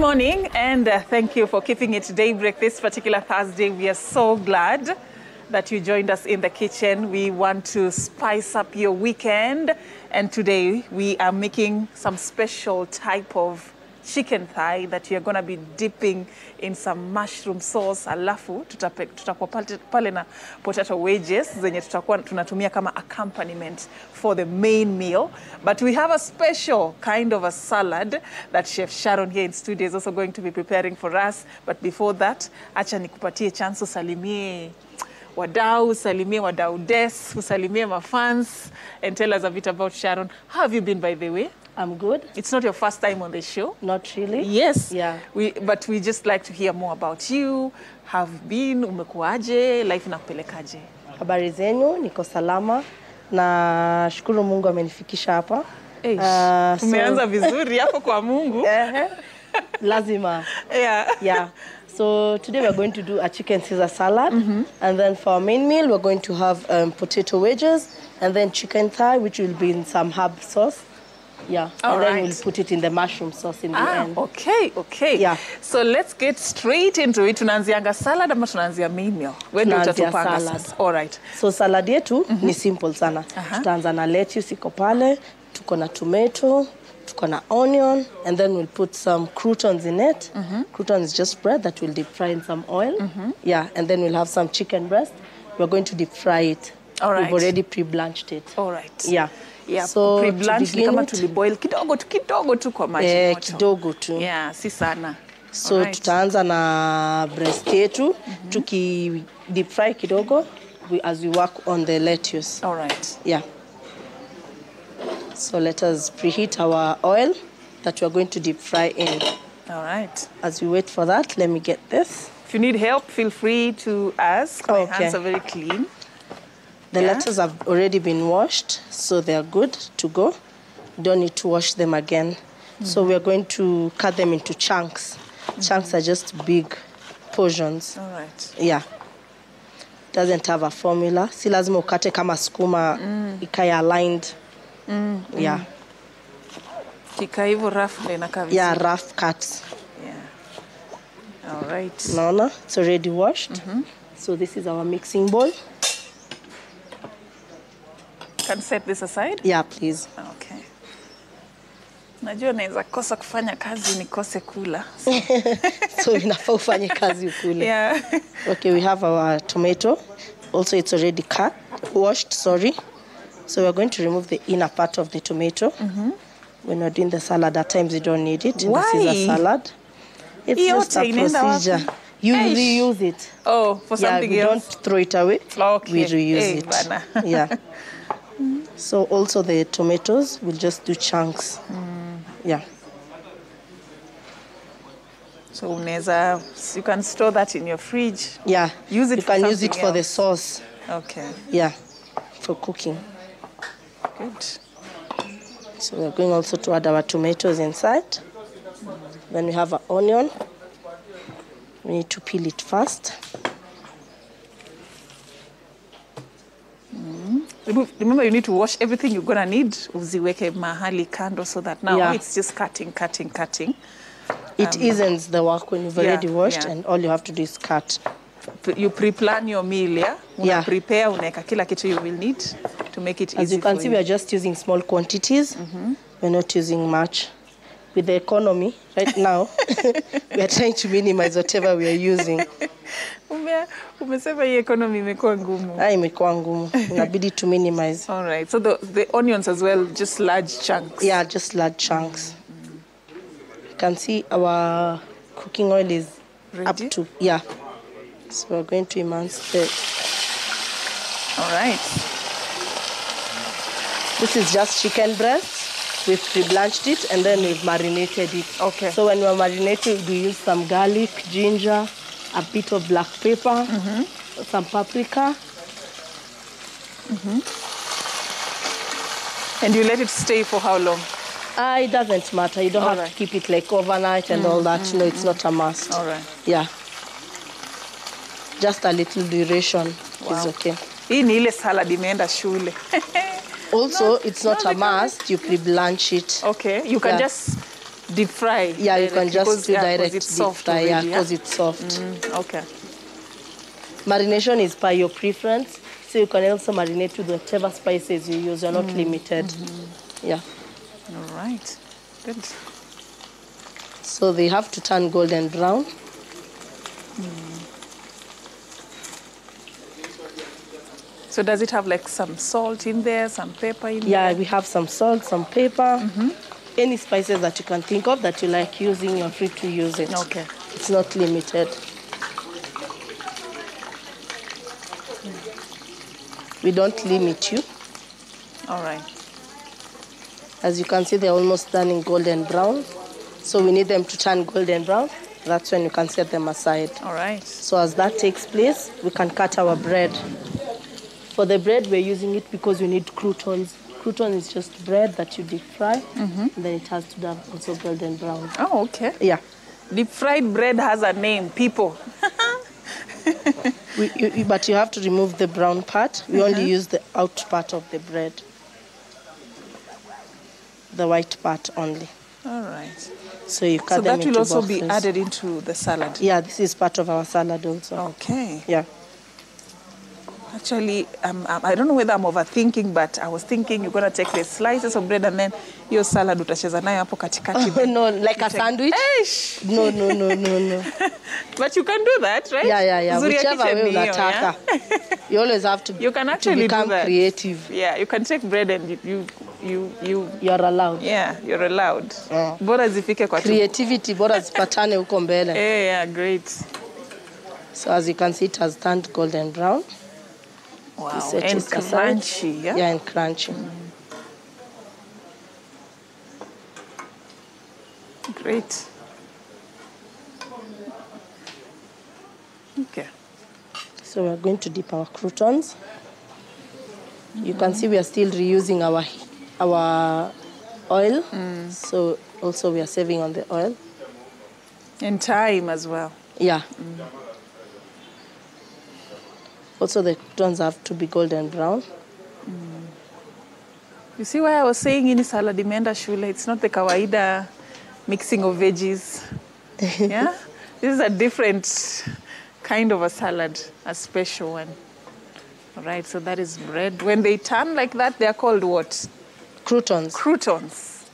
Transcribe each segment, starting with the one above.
morning, and thank you for keeping it daybreak this particular Thursday. We are so glad that you joined us in the kitchen. We want to spice up your weekend, and today we are making some special type of chicken thigh that you're going to be dipping in some mushroom sauce. Alafu tutakuwa pale na potato wedges zenye tutakuwa tunatumia kama accompaniment for the main meal. But we have a special kind of a salad that Chef Sharon here in studio is also going to be preparing for us. But before that, acha nikupatie chance usalimie wadau, usalimie wadau des, usalimie mafans, and tell us a bit about Sharon. How have you been, by the way? I'm good. It's not your first time on the show. Not really. Yes. Yeah. But we just like to hear more about you. Have been, umekuaje, life inakupelekaje? Habari zenu, niko salama. Na shukuru Mungu amenifikisha hapa. Umeanza vizuri hapo kwa Mungu. Lazima. Yeah. Yeah. So today we're going to do a chicken Caesar salad. And then for our main meal, we're going to have potato wedges and then chicken thigh, which will be in some herb sauce. Yeah, and then we'll put it in the mushroom sauce in the end. Okay. Yeah. So let's get straight into it. Tunaanzianga salad ama tunaanzia main meal? Wewe utatupanga sasa. All right. So salad yetu ni simple sana. Tutaanza na lettuce iko pale, tuko na tomato, tuko na onion, and then we'll put some croutons in it. Croutons is just bread that we'll deep fry in some oil. Yeah, and then we'll have some chicken breast. We're going to deep fry it. All right. We've already pre-blanched it. All right. Yeah. Yeah, so pre-blanch ni kama tuliboil kidogo tu kwa maji moto. Kidogo tu. Yeah, si sana. So tutaanza na breast yetu, tuki deep fry kidogo as we work on the lettuce. All right. Yeah. So let us preheat our oil that we are going to deep fry in. All right. As we wait for that, let me get this. If you need help, feel free to ask. My hands are very clean. The lettuce have already been washed, so they are good to go. You don't need to wash them again. So we are going to cut them into chunks. Chunks are just big portions. All right. Yeah. Doesn't have a formula. Si lazima ukate kama skuma ikae aligned. Yeah. Kika hivyo rough na inakaa vizuri. Yeah, rough cuts. Yeah. All right. No, it's already washed. So this is our mixing bowl. Can set this aside? Yeah, please. Okay. Najua naweza kosa kufanya kazi nikose kula. So inafaa ufanye kazi ukule. Yeah. Okay, we have our tomato. Also, it's already washed, sorry. So we're going to remove the inner part of the tomato. When we're doing the salad, at times you don't need it. Why? This is a salad. It's just a procedure. You reuse it. Oh, for something else? Yeah, we don't throw it away. Okay. We reuse it. Yeah. So also the tomatoes, we'll just do chunks. Yeah. So you can store that in your fridge. Yeah. Use it. You can use it for the sauce. Okay. Yeah. For cooking. Good. So we're going also to add our tomatoes inside. Then we have our onion. We need to peel it first. Remember, you need to wash everything you're going to need. Uziweke mahali kando so that now it's just cutting. It isn't the work when you've already washed and all you have to do is cut. You pre-plan your meal, yeah? Yeah. Prepare, uneka kila kitu you will need to make it easy. As you can see, we are just using small quantities. We're not using much. With the economy right now, we are trying to minimize whatever we are using. Umesema hii economy imekuwa ngumu. Imekuwa ngumu. Inabidi to minimize. All right. So the onions as well, just large chunks. Yeah, just large chunks. You can see our cooking oil is ready? Up to, yeah. So we're going to immerse it. All right. This is just chicken breast. We've pre-blanched it and then we've marinated it. Okay. So when we're marinating, we use some garlic, ginger, a bit of black pepper, some paprika. And you let it stay for how long? It doesn't matter. You don't have to keep it like overnight and all that. No, it's not a must. All right. Yeah. Just a little duration is okay. Hii ni ile salad imeenda shule. Also, it's not a must. You pre-blanch it. Okay. You can just deep fry. Yeah, you can just do direct it's deep soft fry, already, because it's soft. Okay. Marination is by your preference, so you can also marinate with whatever spices you use. You're not limited. Yeah. All right. Good. So they have to turn golden brown. So does it have like some salt in there, some pepper in there? Yeah, we have some salt, some pepper. Any spices that you can think of that you like using, you're free to use it. Okay. It's not limited. We don't limit you. All right. As you can see, they're almost turning golden brown. So we need them to turn golden brown. That's when you can set them aside. All right. So as that takes place, we can cut our bread. For the bread, we're using it because we need croutons. Crouton is just bread that you deep fry, and then it has to have also golden brown. Oh, okay. Yeah. Deep fried bread has a name, people. But you have to remove the brown part. We only use the out part of the bread. The white part only. All right. So you cut them into boxes. So that will also be added into the salad? Yeah, this is part of our salad also. Okay. Yeah. Actually, I don't know whether I'm overthinking, but I was thinking you're going to take the slices of bread and then your salad utacheza nayo hapo katikati. No, like a sandwich? Eish. No. But you can do that, right? Yeah. Uzuri ya Whichever kitchen way ni hiyo, unataka. You always have to, you can actually become do that. creative. Yeah, you can take bread and You're allowed. Yeah, you're allowed. Bora zifike kwa Creativity, bora zipatane huko mbele. Yeah, great. So as you can see, it has turned golden brown. Wow, and crunchy, yeah? Yeah, and crunchy. Great. Okay. So we're going to dip our croutons. You can see we are still reusing our oil. So also we are saving on the oil. And time as well. Yeah. Also, the croutons have to be golden brown. You see why I was saying in salad imeenda shule, it's not the kawaida mixing of veggies. Yeah? This is a different kind of a salad, a special one. All right, so that is bread. When they turn like that, they are called what? Croutons. Croutons.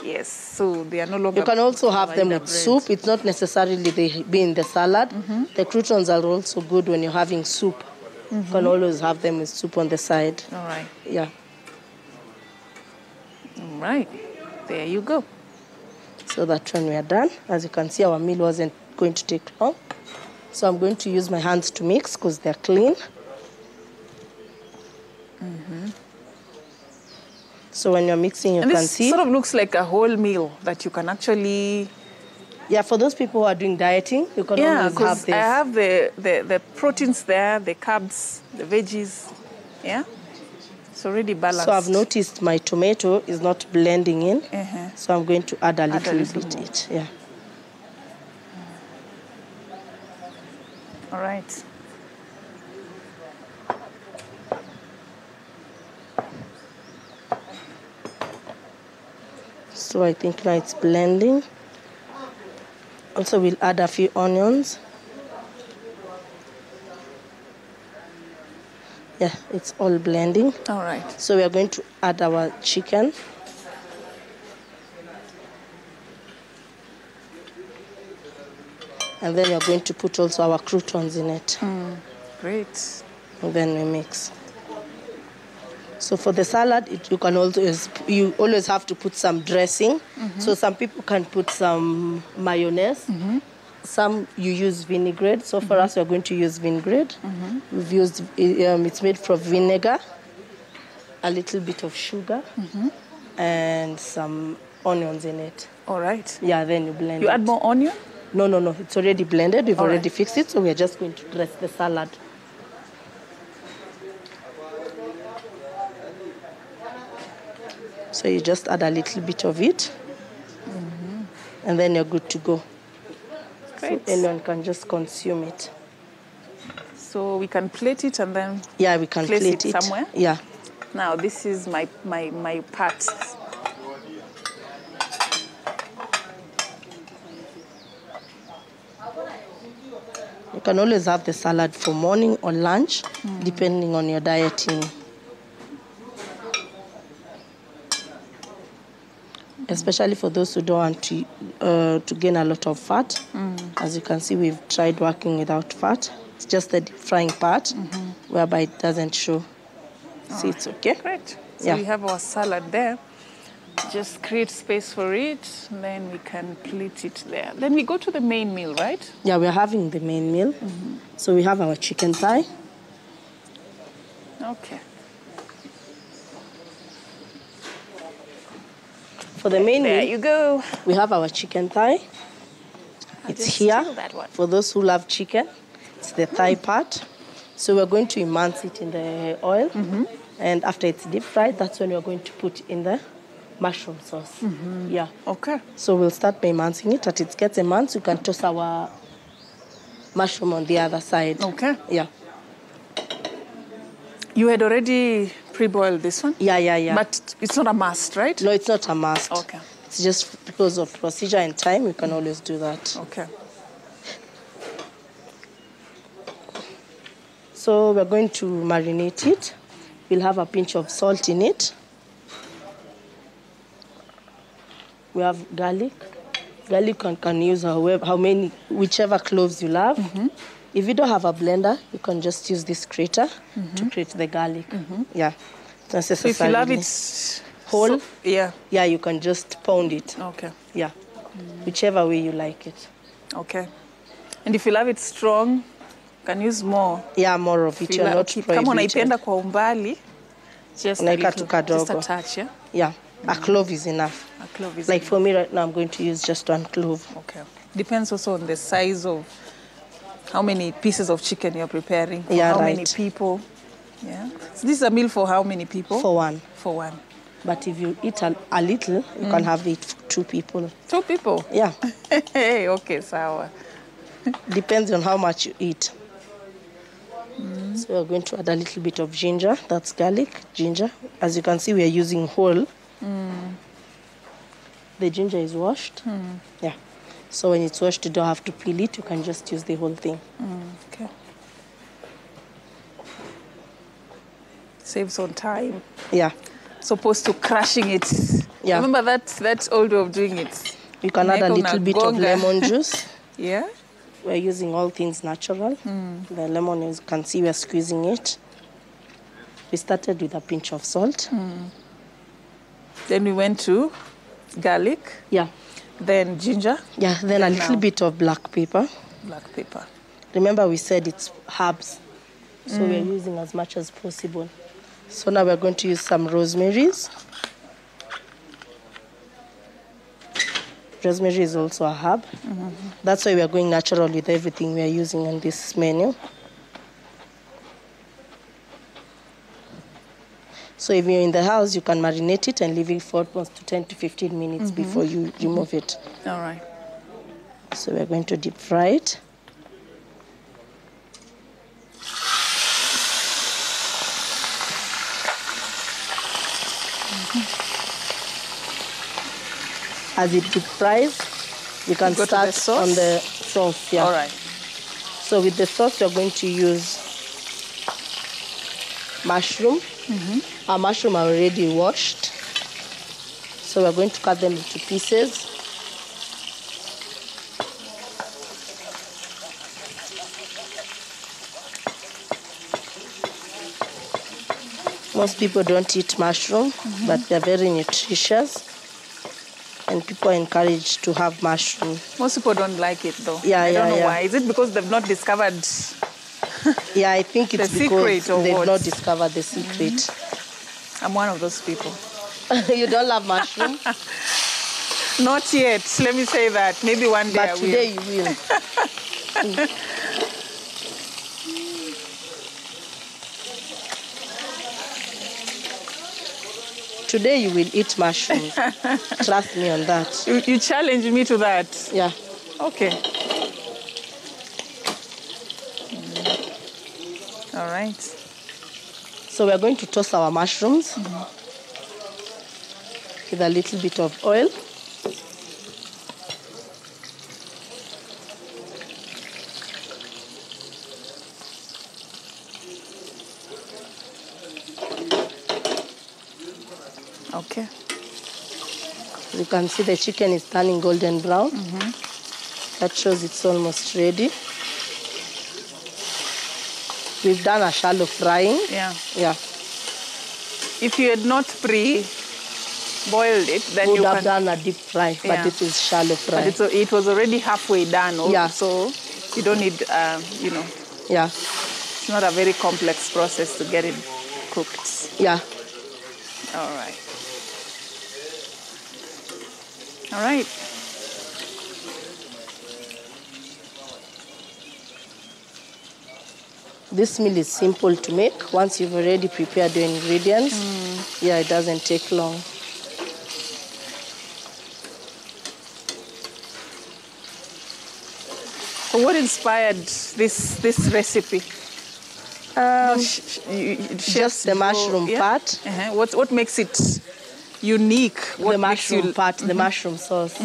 Yes, so they are no longer... You can also have them with bread. soup. It's not necessarily they be in the salad. The croutons are also good when you're having soup. You can always have them with soup on the side. All right. Yeah. All right. There you go. So that when we are done, as you can see, our meal wasn't going to take long. So I'm going to use my hands to mix because they're clean. So when you're mixing, you can see. This sort of looks like a whole meal that you can actually... Yeah, for those people who are doing dieting, you can always have this. I have the proteins there, the carbs, the veggies. Yeah? It's already balanced. So I've noticed my tomato is not blending in. So I'm going to add a little bit more. it. Yeah. All right. So I think now it's blending. Also, we'll add a few onions. Yeah, it's all blending. All right. So we are going to add our chicken. And then we are going to put also our croutons in it. Great. And then we mix. So for the salad, you always have to put some dressing. So some people can put some mayonnaise. Some you use vinaigrette. So for us, we're going to use vinaigrette. We've used, it's made from vinegar, a little bit of sugar, and some onions in it. All right. Yeah, then you blend it. You add more onion? No. It's already blended. We've All already right. fixed it. So we're just going to dress the salad. So you just add a little bit of it, and then you're good to go. Great. So anyone can just consume it. So we can plate it and then Yeah, we can place plate it somewhere? Yeah. Now this is my part. can always have the salad for morning or lunch, depending on your dieting. Especially for those who don't want to gain a lot of fat. As you can see, we've tried working without fat. It's just the deep frying part, whereby it doesn't show. See, it's okay. Great. So we have our salad there. Just create space for it, then we can plate it there. Then we go to the main meal, right? Yeah, we're having the main meal. So we have our chicken thigh. Okay. For the main There meal, you go. we have our chicken thigh. It's here. That one. For those who love chicken, it's the thigh part. So we're going to immerse it in the oil. And after it's deep fried, that's when we're going to put in the mushroom sauce. Yeah. Okay. So we'll start by immersing it. As it gets immersed, you can toss our mushroom on the other side. Okay. Yeah. You had already pre-boiled this one? Yeah. But it's not a must, right? No, it's not a must. Okay. It's just because of procedure and time, you can always do that. Okay. So we're going to marinate it. We'll have a pinch of salt in it. We have garlic. Garlic can use whichever cloves you love. If you don't have a blender, you can just use this grater to grate the garlic. Yeah. So if you love it whole, yeah, you can just pound it. Okay. Yeah. Whichever way you like it. Okay. And if you love it strong, you can use more. Yeah, more of it. You're not Kama prohibited. unaipenda kwa umbali, just a Unaika tu little, just a kadogo. touch, yeah? Yeah. A clove is enough. A clove is Like enough. for me right now, I'm going to use just one clove. Okay. Depends also on the size of how many pieces of chicken you're preparing. For Yeah, how right. many people. Yeah. So this is a meal for how many people? For one. For one. But if you eat a little, you can have it for 2 people. 2 people? Yeah. Okay, sawa. Depends on how much you eat. So we're going to add a little bit of ginger. That's garlic, ginger. As you can see, we are using whole. The ginger is washed. Yeah. So when it's washed, you don't have to peel it. You can just use the whole thing. Okay. Saves on time. Yeah. Supposed to crushing it. Yeah. Remember that old way of doing it? You can add a Neko little bit of nagonga. lemon juice. Yeah? We're using all things natural. The lemon, as you can see, we're squeezing it. We started with a pinch of salt. Then we went to garlic, Yeah. then ginger, Yeah, then a Then little now- bit of black pepper. black pepper. Remember we said it's herbs, so we're using as much as possible. So now we're going to use some rosemaries. Rosemary is also a herb. That's why we are going natural with everything we are using on this menu. So if you're in the house, you can marinate it and leave it for almost 10 to 15 minutes before you remove it. All right. So we're going to deep fry it. As it deep fries, you can Go to the start sauce? on the sauce. Yeah. All right. So with the sauce, we're going to use mushroom. Our mushroom are already washed. So we're going to cut them into pieces. Most people don't eat mushroom, but they're very nutritious. And people are encouraged to have mushroom. Most people don't like it though. Yeah, I don't yeah, know yeah. why. Is it because they've not discovered? Yeah, I think it's The because secret or they've what? not discovered the secret. I'm one of those people. You don't love mushroom? Not yet. Let me say that. Maybe one day I But will. today you will. Today you will eat mushrooms. Trust me on that. You challenge me to that. Yeah. Okay. All right. So we're going to toss our mushrooms with a little bit of oil. Okay. You can see the chicken is turning golden brown. That shows it's almost ready. We've done a shallow frying. Yeah. Yeah. If you had not pre-boiled it, then Would you have can... done a deep fry, Yeah. but this is shallow fry. But it was already halfway done. Also, Yeah. So you don't need, you know, Yeah. it's not a very complex process to get it cooked. Yeah. All right. All right. This meal is simple to make. Once you've already prepared your ingredients, yeah, it doesn't take long. So what inspired this recipe? Just the mushroom part. What makes it unique? What The makes mushroom you... part, the mushroom sauce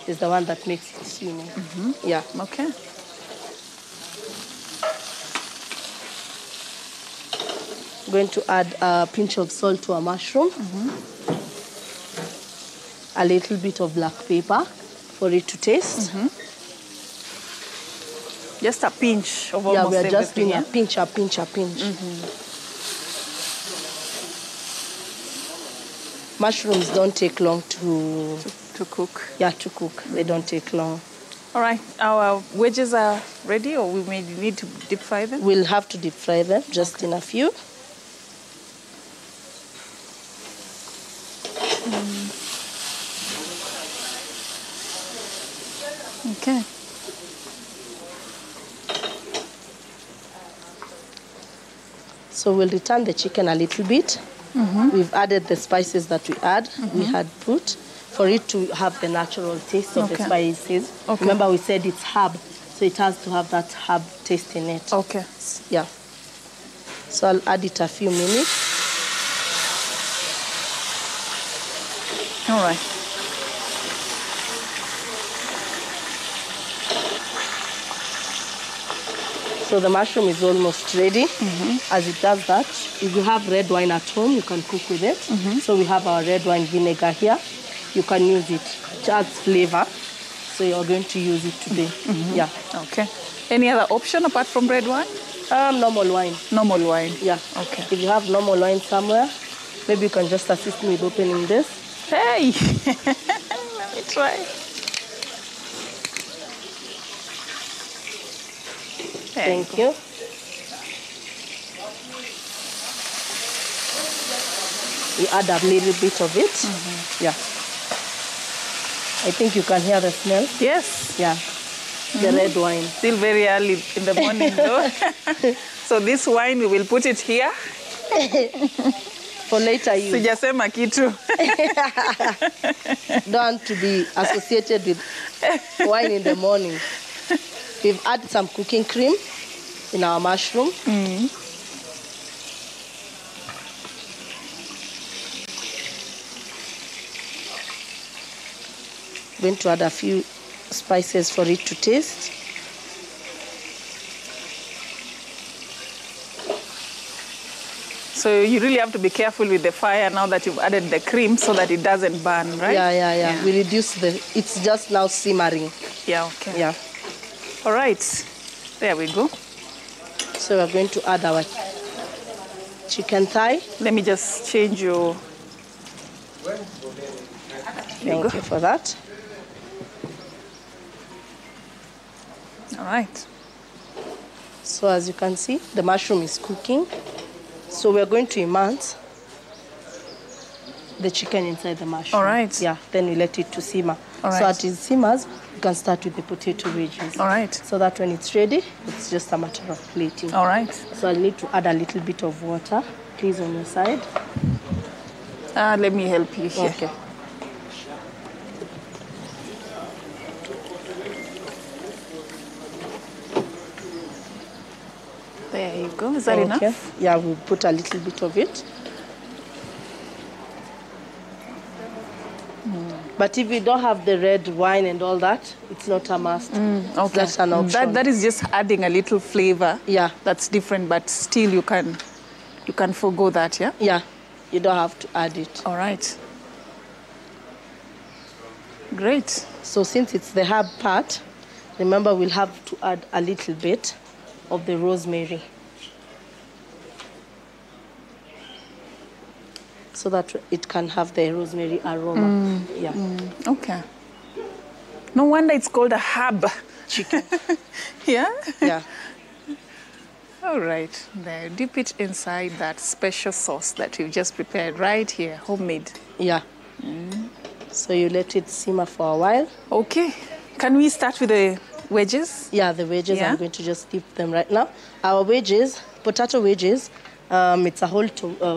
is the one that makes it unique. Yeah. Okay. Going to add a pinch of salt to a mushroom. A little bit of black pepper for it to taste. Just a pinch of Yeah, almost we are just everything, doing a pinch, a pinch, a pinch. Mushrooms don't take long to cook. Yeah, to cook. They don't take long. All right, our wedges are ready, or we may need to deep fry them? We'll have to deep fry them just in a few. Okay. So we'll return the chicken a little bit. We've added the spices that we had put for it to have the natural taste of the spices. Okay. Remember we said it's herb, so it has to have that herb taste in it. Okay. Yeah. So I'll add it a few minutes. All right. So the mushroom is almost ready. As it does that, if you have red wine at home, you can cook with it. So we have our red wine vinegar here. You can use it. It adds flavor. So you're going to use it today. Yeah. Okay. Any other option apart from red wine? Normal wine. Normal wine. Yeah. Okay. If you have normal wine somewhere, maybe you can just assist me with opening this. Hey! Let me try. Thank you. You add a little bit of it. Yeah. I think you can hear the smell. Yes. Yeah. The red wine. Still very early in the morning though. So this wine, we will put it here. For later use. Sijasema kitu. Don't want to be associated with wine in the morning. We've added some cooking cream in our mushroom. Going to add a few spices for it to taste. So you really have to be careful with the fire now that you've added the cream so that it doesn't burn, right? Yeah. We reduce it's just now simmering. Yeah, okay. Yeah. All right. There we go. So we're going to add our chicken thigh. Let me just change your... Thank you for that. All right. So as you can see, the mushroom is cooking. So we're going to immerse the chicken inside the mushroom. All right. Yeah, then we let it to simmer. All right. So as it simmers, we can start with the potato wedges. All right. So that when it's ready, it's just a matter of plating. All right. So I'll need to add a little bit of water, please, on your side. Let me help you here. Okay. There you go. Is that Thank enough? you. Yeah, we'll put a little bit of it. But if you don't have the red wine and all that, it's not a must. Okay. That's an option. That is just adding a little flavor. Yeah. That's different, but still you can forgo that, yeah? Yeah, you don't have to add it. All right. Great. So since it's the herb part, remember we'll have to add a little bit of the rosemary, so that it can have the rosemary aroma. Yeah. Okay. No wonder it's called a herb Chicken. Yeah? Yeah. All right. There, dip it inside that special sauce that we've just prepared right here, homemade. Yeah. So you let it simmer for a while. Okay. Can we start with the wedges? Yeah, the wedges, Yeah. I'm going to just dip them right now. Our wedges, potato wedges, it's a whole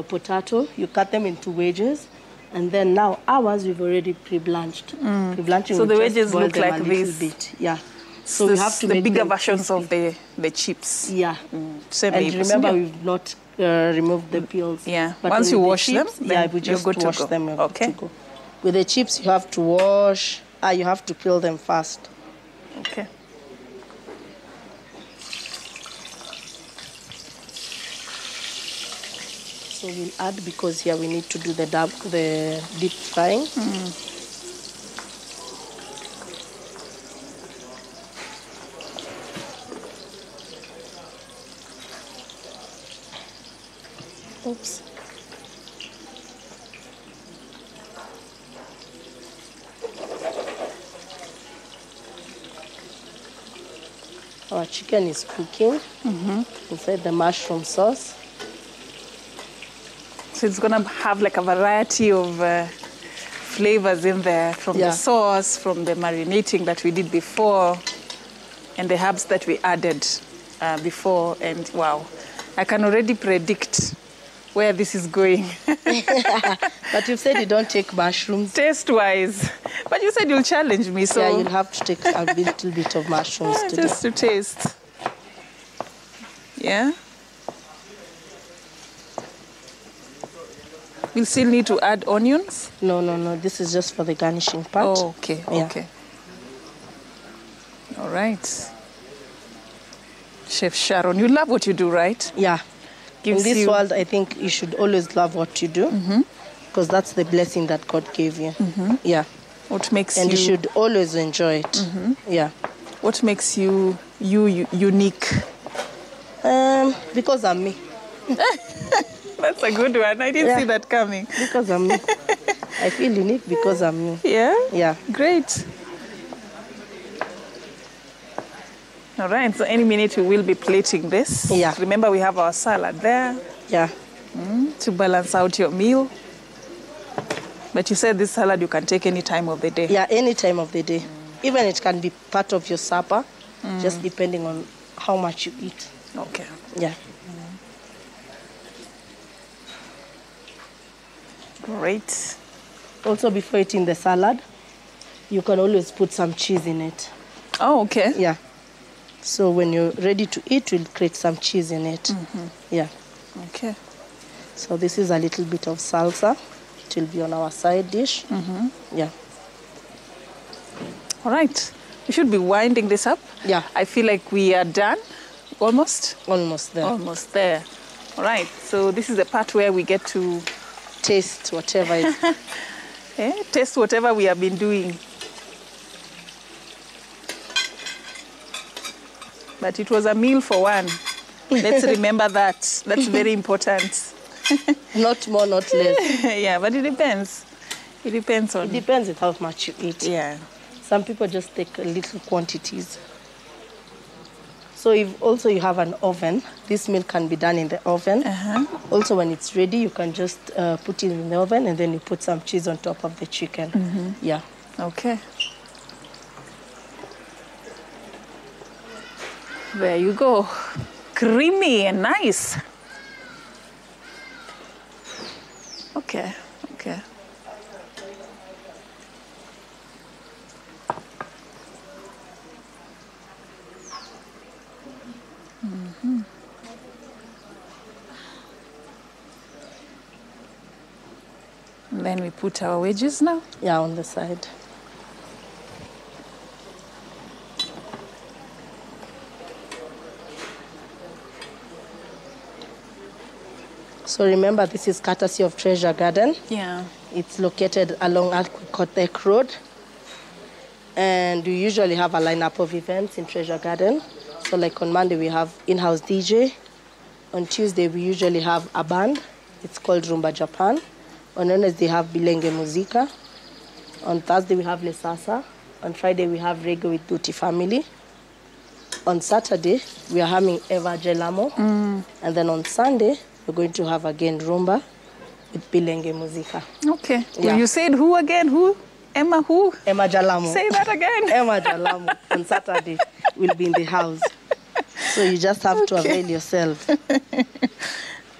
potato. You cut them into wedges. And then now ours, we've already pre-blanched. Pre-blanching, So we the just wedges boil look them like a little this. bit. Yeah. So we have to the make bigger them versions of crispy. the chips. Yeah. Same And labels, remember, yeah. we've not removed the peels. Yeah. But Once with you the wash them, chips, then yeah, we you're just good to wash go. them. You're Okay. good to go. With the chips, you have to wash. You have to peel them first. Okay. So we'll add, because here we need to do the deep frying. Oops. Our chicken is cooking inside the mushroom sauce. So it's going to have like a variety of flavors in there, from Yeah. the sauce, from the marinating that we did before, and the herbs that we added before. And wow, I can already predict where this is going. But you've said you don't take mushrooms. Taste-wise. But you said you'll challenge me, so... Yeah, you'll have to take a little bit of mushrooms today. just to taste. Yeah? We'll still need to add onions? No. This is just for the garnishing part. Oh, okay, Yeah. okay. All right. Chef Sharon, you love what you do, right? Yeah. Gives In this you- world, I think you should always love what you do, because that's the blessing that God gave you. Yeah. What makes And you you... should always enjoy it. Yeah. What makes you unique? Because I'm me. That's a good one. I didn't Yeah. see that coming. Because I'm me. I feel unique because I'm me. Yeah? Yeah. Great. All right, so any minute we will be plating this. Yeah. Remember, we have our salad there Yeah. to balance out your meal. But you said this salad you can take any time of the day. Yeah, any time of the day. Even it can be part of your supper, just depending on how much you eat. Okay. Yeah. Great. Also, before eating the salad, you can always put some cheese in it. Oh, okay. Yeah. So when you're ready to eat, we'll create some cheese in it. Yeah. Okay. So this is a little bit of salsa. It will be on our side dish. Yeah. All right. We should be winding this up. Yeah. I feel like we are done. Almost? Almost there. Almost there. All right. So this is the part where we get to Taste whatever is. taste whatever we have been doing. But it was a meal for one. Let's remember that. That's very important. Not more, not less. Yeah, but it depends. It depends on... It depends on how much you eat. Yeah. Some people just take little quantities. So if also you have an oven, this meal can be done in the oven. Also when it's ready, you can just put it in the oven and then you put some cheese on top of the chicken. Yeah. Okay. There you go. Creamy and nice. Okay, okay. And then we put our wedges now. Yeah, on the side. So remember, this is courtesy of Treasure Garden. Yeah. It's located along Alcock Road. And we usually have a lineup of events in Treasure Garden. So like on Monday, we have in-house DJ. On Tuesday, we usually have a band. It's called Rumba Japan. On Wednesday, we have Bilenge Musica. On Thursday, we have Lesasa. On Friday, we have Reggae with Duty Family. On Saturday, we are having Eva Gelamo. And then on Sunday, we're going to have again Rumba with Bilenge Musica. Okay. Yeah. Well, you said who again? Who? Emma who? Emma Jalamo. Say that again. Emma Jalamo on Saturday will be in the house. So you just have to avail yourself.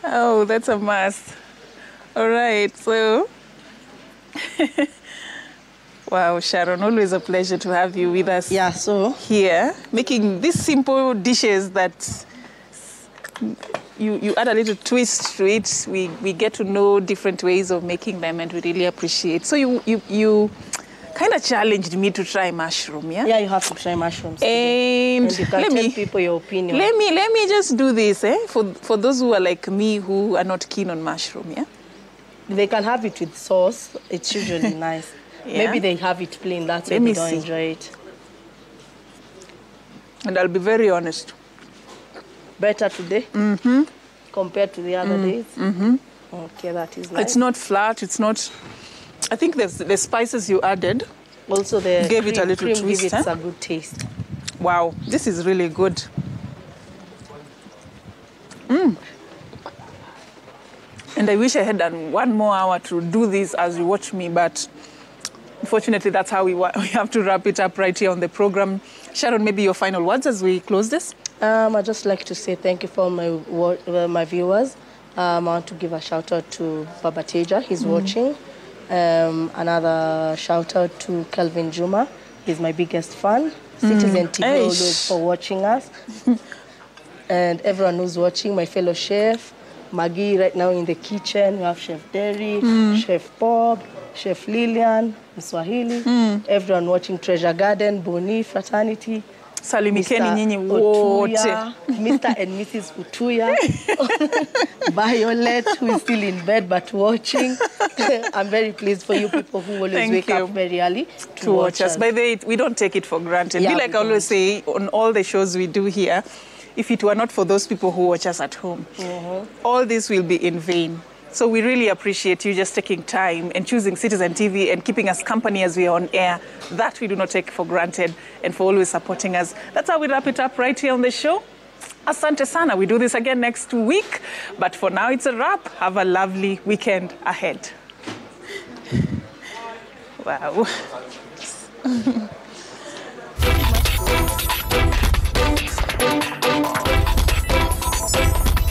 Oh, that's a must. All right, so... Wow, Sharon, always a pleasure to have you with us. Yeah, so... Here, making these simple dishes that you add a little twist to it. We get to know different ways of making them, and we really appreciate. So you kind of challenged me to try mushroom, yeah? Yeah, you have to try mushrooms. And you can tell people your opinion. Let me just do this, for those who are like me who are not keen on mushroom, yeah? They can have it with sauce. It's usually nice. Yeah? Maybe they have it plain. That's why they don't enjoy it. And I'll be very honest. Better today compared to the other days? Okay, that is nice. It's not flat. It's not... I think the spices you added also the gave it a little cream twist. Give it a good taste. Wow, this is really good. And I wish I had done 1 more hour to do this as you watch me, but unfortunately that's how we have to wrap it up right here on the program. Sharon, maybe your final words as we close this? I'd just like to say thank you for my viewers. I want to give a shout out to Baba Teja, he's watching. Another shout out to Kelvin Juma, he's my biggest fan. Citizen TV always for watching us. And everyone who's watching, my fellow chef, Maggie right now in the kitchen, we have Chef Derry, Chef Bob, Chef Lillian, Mswahili, everyone watching Treasure Garden, Boni, Fraternity, Salimikeni nyinyi wote. Mr. and Mrs. Utuya, Violet, who is still in bed but watching. I'm very pleased for you people who always wake up very early to watch us. By the way, we don't take it for granted. Yeah, like I always say on all the shows we do here, if it were not for those people who watch us at home, all this will be in vain. So we really appreciate you just taking time and choosing Citizen TV and keeping us company as we are on air. That we do not take for granted, and for always supporting us. That's how we wrap it up right here on the show. Asante sana. We do this again next week. But for now, it's a wrap. Have a lovely weekend ahead. Wow.